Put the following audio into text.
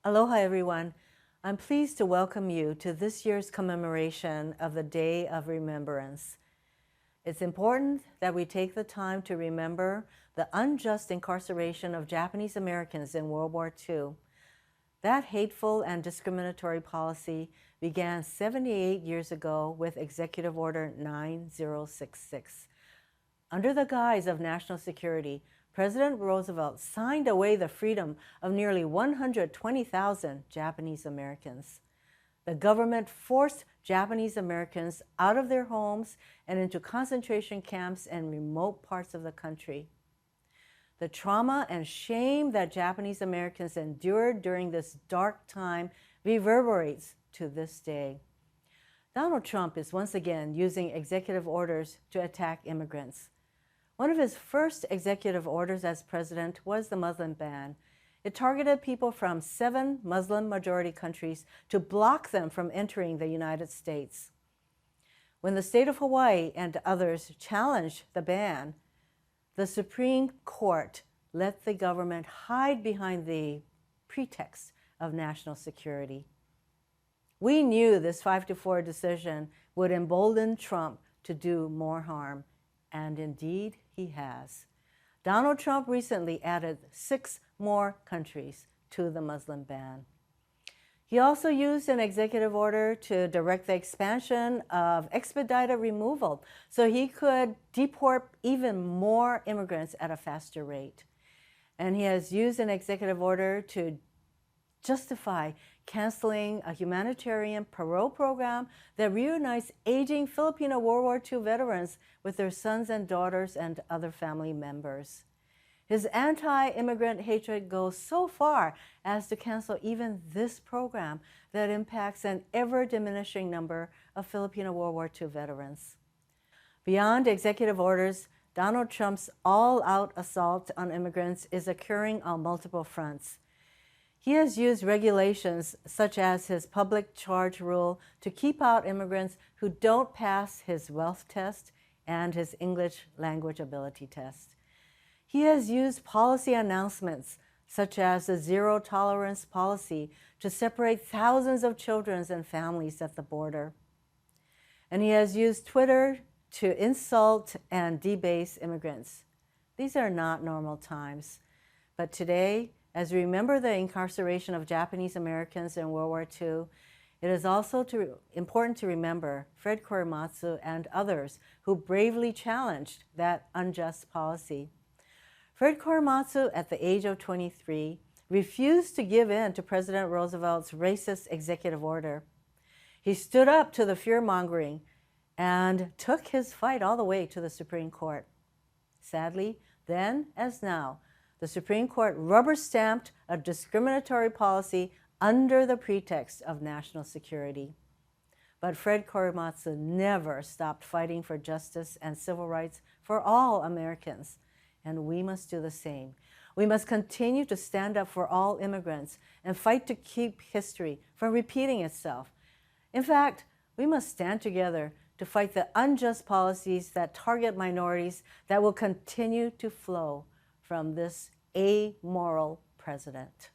Aloha everyone. I'm pleased to welcome you to this year's commemoration of the Day of Remembrance. It's important that we take the time to remember the unjust incarceration of Japanese Americans in World War II. That hateful and discriminatory policy began 78 years ago with Executive Order 9066. Under the guise of national security, President Roosevelt signed away the freedom of nearly 120,000 Japanese Americans. The government forced Japanese Americans out of their homes and into concentration camps in remote parts of the country. The trauma and shame that Japanese Americans endured during this dark time reverberates to this day. Donald Trump is once again using executive orders to attack immigrants. One of his first executive orders as president was the Muslim ban. It targeted people from 7 Muslim-majority countries to block them from entering the United States. When the state of Hawaii and others challenged the ban, the Supreme Court let the government hide behind the pretext of national security. We knew this 5-4 decision would embolden Trump to do more harm, and indeed he has. Donald Trump recently added 6 more countries to the Muslim ban. He also used an executive order to direct the expansion of expedited removal so he could deport even more immigrants at a faster rate. And he has used an executive order to justify canceling a humanitarian parole program that reunites aging Filipino World War II veterans with their sons and daughters and other family members. His anti-immigrant hatred goes so far as to cancel even this program that impacts an ever-diminishing number of Filipino World War II veterans. Beyond executive orders, Donald Trump's all-out assault on immigrants is occurring on multiple fronts. He has used regulations such as his public charge rule to keep out immigrants who don't pass his wealth test and his English language ability test. He has used policy announcements such as the zero tolerance policy to separate thousands of children and families at the border. And he has used Twitter to insult and debase immigrants. These are not normal times, but today, as we remember the incarceration of Japanese Americans in World War II, it is also important to remember Fred Korematsu and others who bravely challenged that unjust policy. Fred Korematsu, at the age of 23, refused to give in to President Roosevelt's racist executive order. He stood up to the fear-mongering and took his fight all the way to the Supreme Court. Sadly, then as now, the Supreme Court rubber-stamped a discriminatory policy under the pretext of national security. But Fred Korematsu never stopped fighting for justice and civil rights for all Americans, and we must do the same. We must continue to stand up for all immigrants and fight to keep history from repeating itself. In fact, we must stand together to fight the unjust policies that target minorities that will continue to flow from this amoral president.